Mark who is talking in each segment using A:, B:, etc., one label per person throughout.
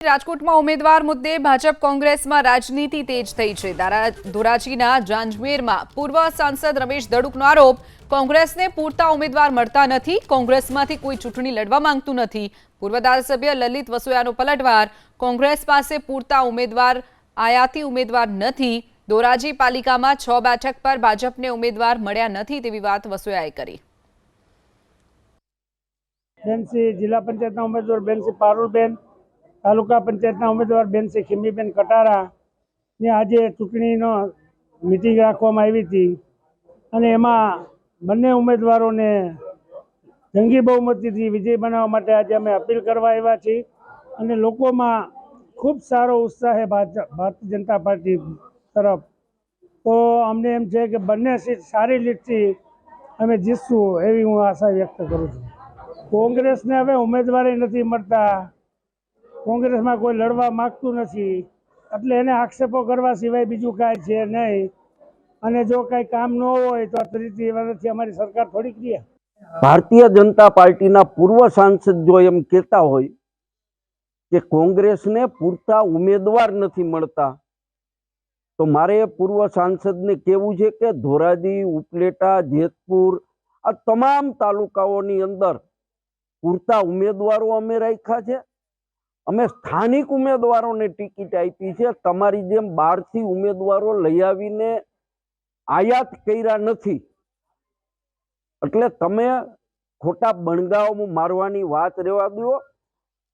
A: રાજકોટમાં ઉમેદવાર મુદ્દે ભાજપ કોંગ્રેસમાં રાજનીતિ તેજ થઈ છે। ધોરાજીના જાંજમેરમાં પૂર્વ સાંસદ રમેશ દડુકનો આરોપ, કોંગ્રેસને પૂરતા ઉમેદવાર મળતા નથી, કોંગ્રેસમાંથી કોઈ ચૂંટણી લડવા માંગતું નથી। પૂર્વ ધારાસભ્ય લલિત વસોયાનો પલટવાર, કોંગ્રેસ પાસે પૂરતા ઉમેદવાર આયાતી ઉમેદવાર નથી। ધોરાજી પાલિકામાં 6 બેઠક પર ભાજપને ઉમેદવાર મળ્યા નથી તેવી વાત વસોયાએ કરી।
B: બેનસી जिला पंचायतना उम्मीदवार बेनसी पारुलबेन, तालुका पंचायतना उम्मीदवार बेनसी खीमीबेन कटारा ने आज चूंटणीनो मीटिंग राखवामां आवी हती अने एमां बंने उम्मीदवारोने जंगी बहुमतीथी विजय बनाववा माटे आज अमे अपील करवा आव्या छीए अने लोकोमां खूब सारो उत्साह है भारतीय जनता पार्टी तरफ। तो अमने एम छे के बंने सीट सारी लीडथी अमे जीतशुं एवी हूँ आशा व्यक्त करूँ छुं। कोंग्रेस ने हवे उम्मीदवारी नहीं मळता, कोंग्रेस में कोई लड़वा मांगतुं नथी, एटले एने आक्षेपो करवा सिवाय बीजुं कांई छे नहीं। अने जो कांई काम न होय तो 30 वर्षथी अमारी सरकार थोड़ी करे।
C: भारतीय जनता पार्टीना पूर्व सांसद जो एम कहता होय कि कांग्रेस ने पूरता उम्मीदवार नहीं मळता, तो मारे पूर्व सांसद ने कहेवुं छे कि धोराजी, उपलेटा, जेतपुर आ तमाम तालुकाओनी अंदर पूरता उम्मीदवारों अमे राख्या छे। अमे स्थानिक उम्मीदवारों ने टिकिट आपी छे, तमारी जेम 12 थी उम्मीदवारों लई आवीने आयात कर्या नथी। एटले तमे खोटा बणगाव मारवानी वात रहेवा दो।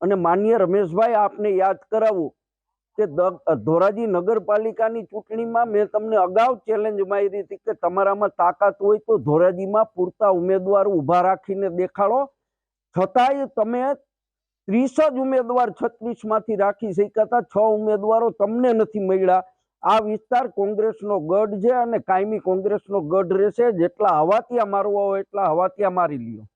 C: अने माननीय रमेशभाई आपने याद करावुं के धोराजी नगरपालिकानी चूंटणीमां मैं तमने अगाऊ चेलेंज मारी हती के तमारामां ताकत होय तो धोराजीमां पूरता उम्मीदवार उभा राखीने देखाडो, छतांय तमे 30 ज उम्मीदवार 36 मांथी राखी शक्या। 6 उम्मीदवारों तमने नथी मळ्या। आ विस्तार कोंग्रेसनो गढ़ छे अने कायमी कोंग्रेसनो गढ़ रहेशे। जेटला हवातिया मारवा होय એટલા હવાતિયા મારી લ્યો।